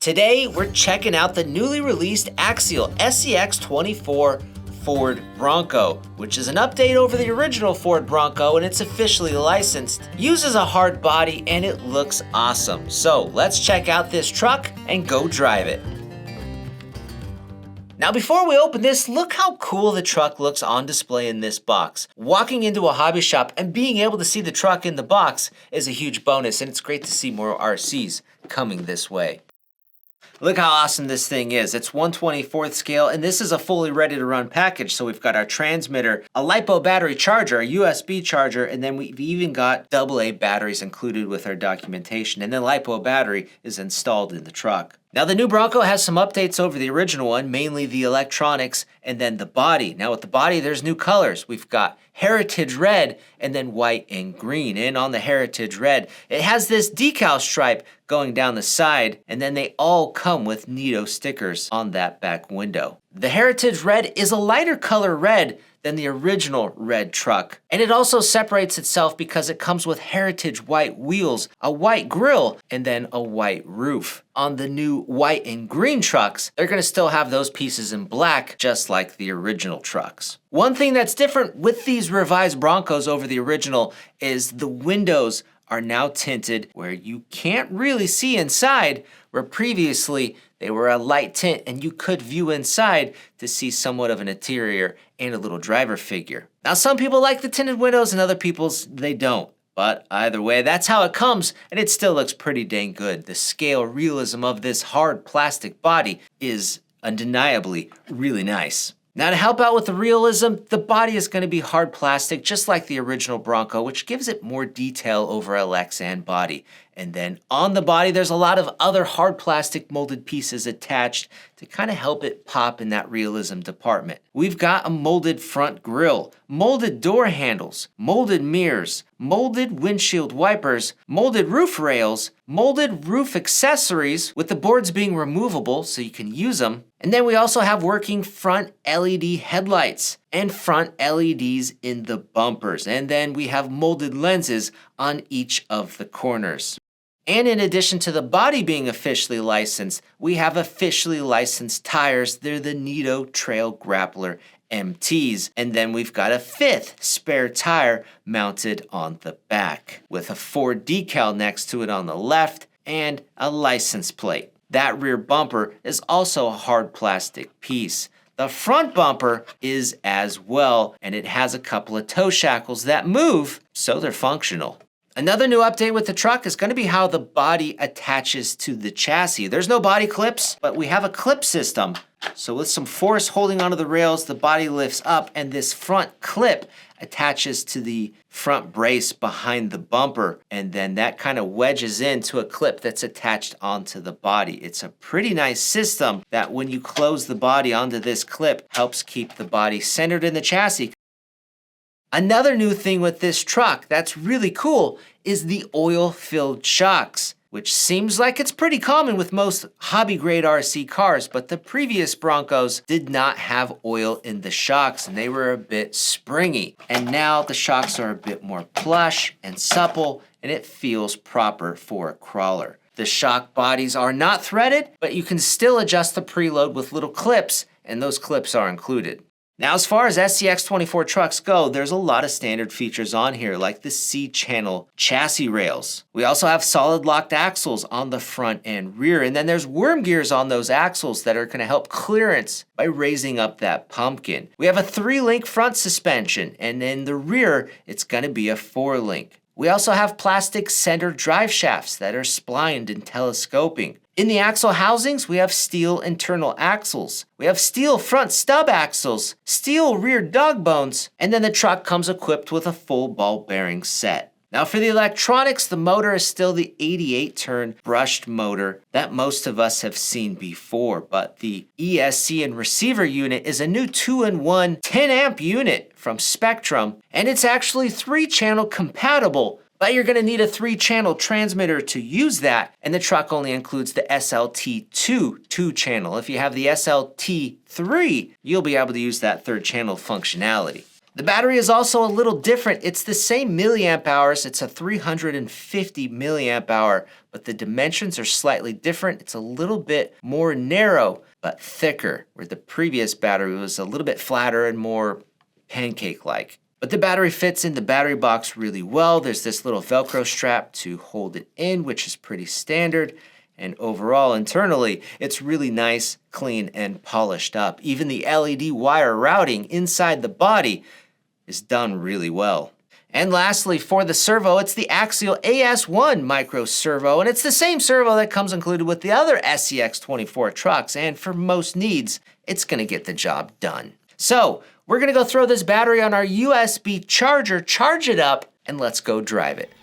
Today, we're checking out the newly released Axial SCX24 Ford Bronco, which is an update over the original Ford Bronco, and it's officially licensed, uses a hard body, and it looks awesome. So let's check out this truck and go drive it. Now before we open this, look how cool the truck looks on display in this box. Walking into a hobby shop and being able to see the truck in the box is a huge bonus, and it's great to see more RCs coming this way. Look how awesome this thing is. It's 1/24th scale, and this is a fully ready to run package. So we've got our transmitter, a LiPo battery charger, a USB charger, and then we've even got AA batteries included with our documentation. And then LiPo battery is installed in the truck. Now the new Bronco has some updates over the original one, mainly the electronics and then the body. Now with the body, there's new colors. We've got heritage red and then white and green. And on the heritage red, it has this decal stripe going down the side, and then they all come with Neato stickers on that back window. The heritage red is a lighter color red than the original red truck. And it also separates itself because it comes with heritage white wheels, a white grille, and then a white roof. On the new white and green trucks, they're gonna still have those pieces in black, just like the original trucks. One thing that's different with these revised Broncos over the original is the windows are now tinted where you can't really see inside, where previously they were a light tint and you could view inside to see somewhat of an interior and a little driver figure. Now some people like the tinted windows and other people's they don't. But either way, that's how it comes, and it still looks pretty dang good. The scale realism of this hard plastic body is undeniably really nice. Now to help out with the realism, the body is going to be hard plastic just like the original Bronco, which gives it more detail over a Lexan body. And then on the body, there's a lot of other hard plastic molded pieces attached to kind of help it pop in that realism department. We've got a molded front grille, molded door handles, molded mirrors, molded windshield wipers, molded roof rails, molded roof accessories with the boards being removable so you can use them. And then we also have working front LED headlights and front LEDs in the bumpers. And then we have molded lenses on each of the corners. And in addition to the body being officially licensed, we have officially licensed tires. They're the Neato Trail Grappler MTs. And then we've got a fifth spare tire mounted on the back with a Ford decal next to it on the left and a license plate. That rear bumper is also a hard plastic piece. The front bumper is as well, and it has a couple of toe shackles that move, so they're functional. Another new update with the truck is going to be how the body attaches to the chassis. There's no body clips, but we have a clip system. So with some force holding onto the rails, the body lifts up, and this front clip attaches to the front brace behind the bumper, and then that kind of wedges into a clip that's attached onto the body. It's a pretty nice system that when you close the body onto this clip, helps keep the body centered in the chassis. Another new thing with this truck that's really cool is the oil-filled shocks, which seems like it's pretty common with most hobby-grade RC cars, but the previous Broncos did not have oil in the shocks and they were a bit springy. And now the shocks are a bit more plush and supple, and it feels proper for a crawler. The shock bodies are not threaded, but you can still adjust the preload with little clips, and those clips are included. Now, as far as SCX24 trucks go, there's a lot of standard features on here, like the C-channel chassis rails. We also have solid locked axles on the front and rear, and then there's worm gears on those axles that are gonna help clearance by raising up that pumpkin. We have a 3-link front suspension, and in the rear, it's gonna be a 4-link. We also have plastic center drive shafts that are splined and telescoping. In the axle housings, we have steel internal axles. We have steel front stub axles, steel rear dog bones, and then the truck comes equipped with a full ball bearing set. Now for the electronics, the motor is still the 88-turn brushed motor that most of us have seen before, but the ESC and receiver unit is a new 2-in-1 10-amp unit from Spectrum, and it's actually 3-channel compatible, but you're gonna need a 3-channel transmitter to use that, and the truck only includes the SLT2 2-channel. If you have the SLT3, you'll be able to use that 3rd channel functionality. The battery is also a little different. It's the same milliamp hours. It's a 350 milliamp hour, but the dimensions are slightly different. It's a little bit more narrow, but thicker, where the previous battery was a little bit flatter and more pancake-like. But the battery fits in the battery box really well. There's this little Velcro strap to hold it in, which is pretty standard. And overall, internally, it's really nice, clean, and polished up. Even the LED wire routing inside the body is done really well. And lastly, for the servo, it's the Axial AS1 micro servo, and it's the same servo that comes included with the other SCX24 trucks, and for most needs, it's gonna get the job done. So, we're gonna go throw this battery on our USB charger, charge it up, and let's go drive it.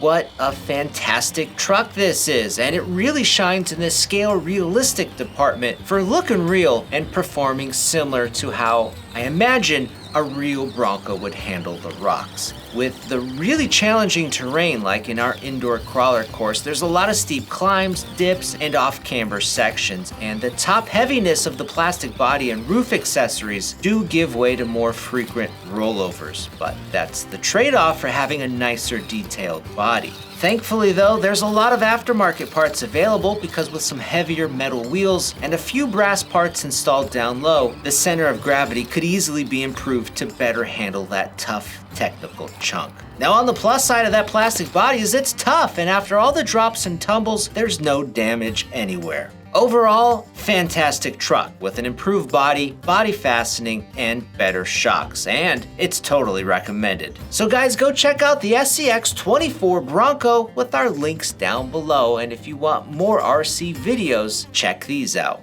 What a fantastic truck this is, and it really shines in the scale realistic department for looking real and performing similar to how I imagine a real Bronco would handle the rocks. With the really challenging terrain like in our indoor crawler course, there's a lot of steep climbs, dips, and off-camber sections, and the top heaviness of the plastic body and roof accessories do give way to more frequent rollovers, but that's the trade-off for having a nicer detailed body. Thankfully though, there's a lot of aftermarket parts available because with some heavier metal wheels and a few brass parts installed down low, the center of gravity could easily be improved to better handle that tough technical chunk. Now on the plus side of that plastic body is it's tough, and after all the drops and tumbles, there's no damage anywhere. Overall, fantastic truck with an improved body fastening, and better shocks, and it's totally recommended. So guys, go check out the SCX24 Bronco with our links down below, and if you want more RC videos, check these out.